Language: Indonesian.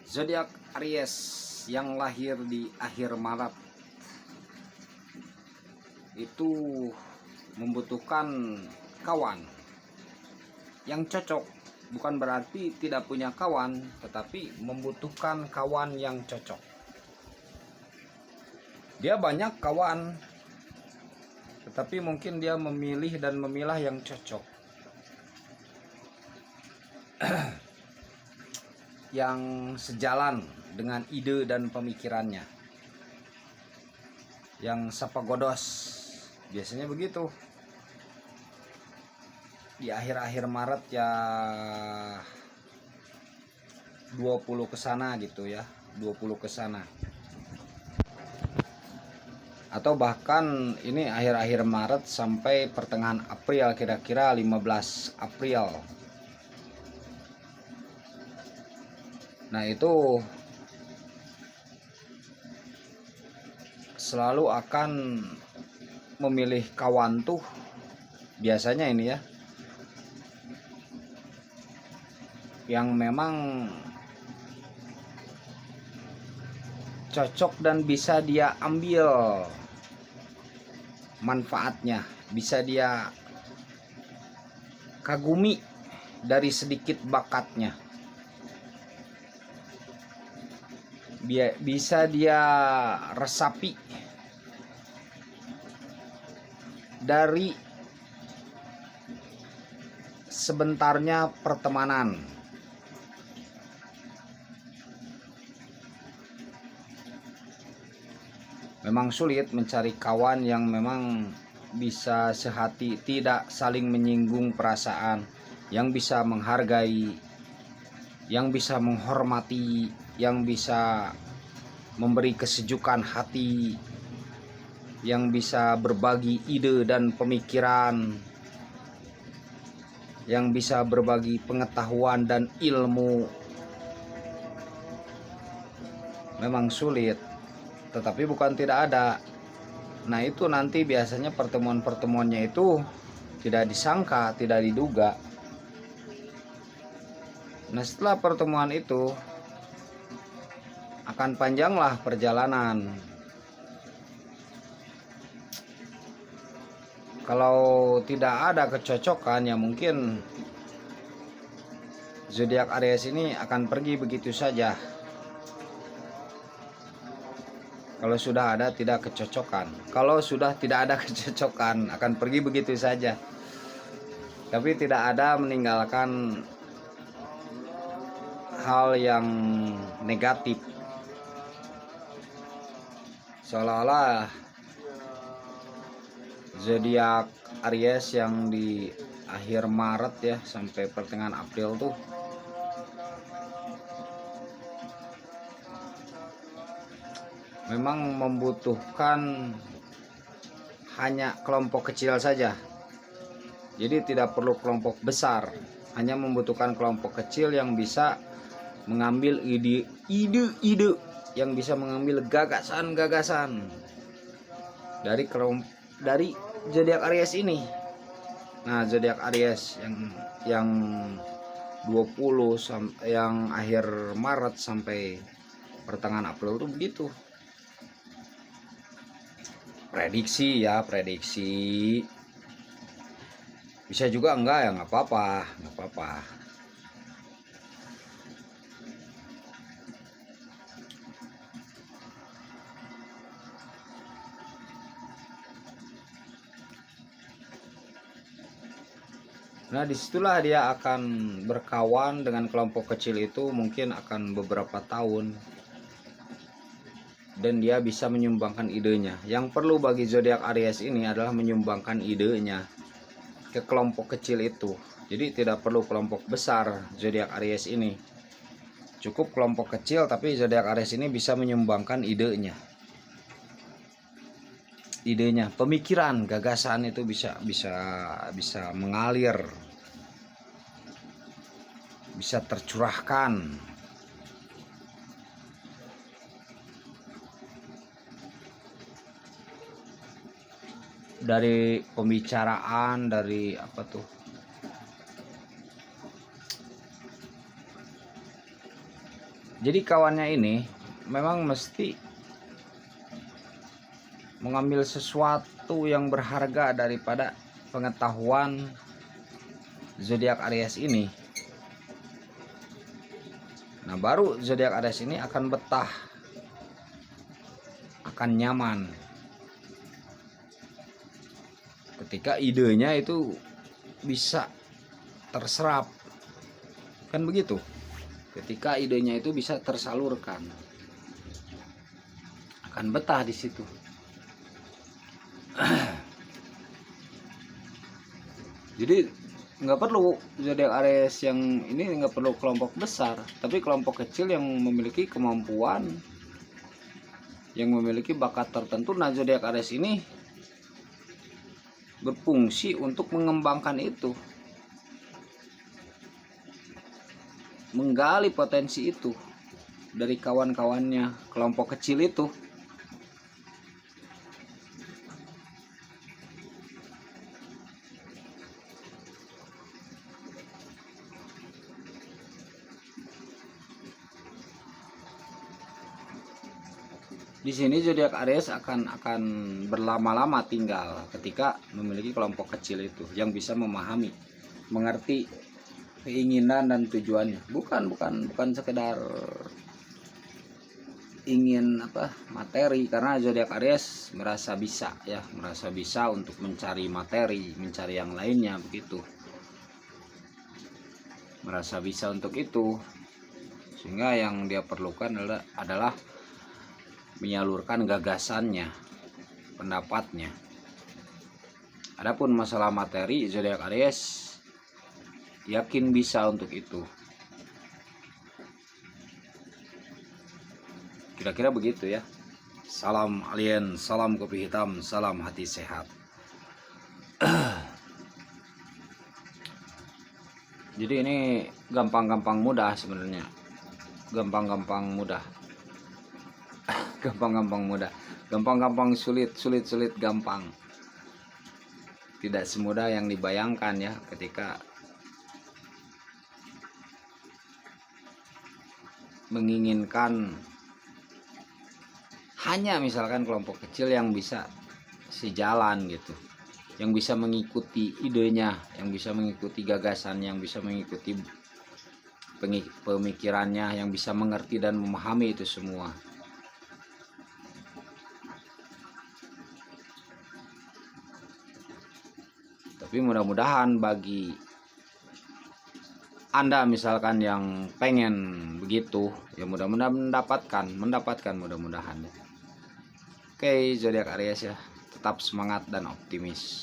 Zodiak Aries yang lahir di akhir Maret itu membutuhkan kawan yang cocok. Bukan berarti tidak punya kawan, tetapi membutuhkan kawan yang cocok. Dia banyak kawan, tetapi mungkin dia memilih dan memilah yang cocok. Yang sejalan dengan ide dan pemikirannya, yang sapagodos, biasanya begitu di akhir-akhir Maret ya, 20 ke sana gitu ya, 20 ke sana, atau bahkan ini akhir-akhir Maret sampai pertengahan April, kira-kira 15 April. Nah, itu selalu akan memilih kawan tuh biasanya ini ya, yang memang cocok dan bisa dia ambil manfaatnya, bisa dia kagumi dari sedikit bakatnya, bisa dia resapi dari sebentarnya pertemanan. Memang sulit mencari kawan yang memang bisa sehati, tidak saling menyinggung perasaan, yang bisa menghargai, yang bisa menghormati, yang bisa memberi kesejukan hati, yang bisa berbagi ide dan pemikiran, yang bisa berbagi pengetahuan dan ilmu. Memang sulit, tetapi bukan tidak ada. Nah, itu nanti biasanya pertemuan-pertemuannya itu tidak disangka, tidak diduga. Nah, setelah pertemuan itu akan panjanglah perjalanan. Kalau tidak ada kecocokan ya mungkin zodiak Aries ini akan pergi begitu saja. Kalau sudah ada tidak kecocokan, kalau sudah tidak ada kecocokan akan pergi begitu saja. Tapi tidak ada meninggalkan hal yang negatif. Seolah-olah zodiak Aries yang di akhir Maret ya sampai pertengahan April tuh memang membutuhkan hanya kelompok kecil saja. Jadi tidak perlu kelompok besar, hanya membutuhkan kelompok kecil yang bisa mengambil ide-ide, yang bisa mengambil gagasan-gagasan dari zodiak Aries ini. Nah, zodiak Aries yang 20 yang akhir Maret sampai pertengahan April tuh begitu. Prediksi ya, prediksi. Bisa juga enggak ya, nggak apa-apa. Nah, disitulah dia akan berkawan dengan kelompok kecil itu mungkin akan beberapa tahun, dan dia bisa menyumbangkan idenya. Yang perlu bagi zodiak Aries ini adalah menyumbangkan idenya ke kelompok kecil itu. Jadi tidak perlu kelompok besar zodiak Aries ini, cukup kelompok kecil, tapi zodiak Aries ini bisa menyumbangkan idenya, pemikiran, gagasan itu bisa mengalir, bisa tercurahkan. Dari pembicaraan, dari apa tuh, Jadi kawannya ini memang mesti mengambil sesuatu yang berharga daripada pengetahuan zodiak Aries ini. Nah, baru zodiak Aries ini akan betah, akan nyaman ketika idenya itu bisa terserap, kan begitu. Ketika idenya itu bisa tersalurkan, akan betah di situ. Jadi nggak perlu zodiak Aries yang ini, nggak perlu kelompok besar, tapi kelompok kecil yang memiliki kemampuan, yang memiliki bakat tertentu. Nah, zodiak Aries ini berfungsi untuk mengembangkan itu, menggali potensi itu dari kawan-kawannya, kelompok kecil itu. Di sini zodiak Aries akan berlama-lama tinggal ketika memiliki kelompok kecil itu yang bisa memahami, mengerti keinginan dan tujuannya. Bukan sekedar ingin materi, karena zodiak Aries merasa bisa untuk mencari materi, mencari yang lainnya begitu. Merasa bisa untuk itu, sehingga yang dia perlukan adalah menyalurkan gagasannya, pendapatnya. Adapun masalah materi, zodiak Aries yakin bisa untuk itu. Kira-kira begitu ya. Salam alien, salam kopi hitam, salam hati sehat. Jadi ini gampang-gampang mudah sebenarnya. Gampang-gampang mudah. Gampang-gampang sulit gampang. Tidak semudah yang dibayangkan ya, ketika menginginkan hanya misalkan kelompok kecil yang bisa sejalan gitu, yang bisa mengikuti idenya, yang bisa mengikuti gagasan, yang bisa mengikuti pemikirannya, yang bisa mengerti dan memahami itu semua. Tapi mudah-mudahan bagi Anda misalkan yang pengen begitu, ya mudah-mudahan mendapatkan mudah-mudahan. Oke, zodiak Aries ya, tetap semangat dan optimis.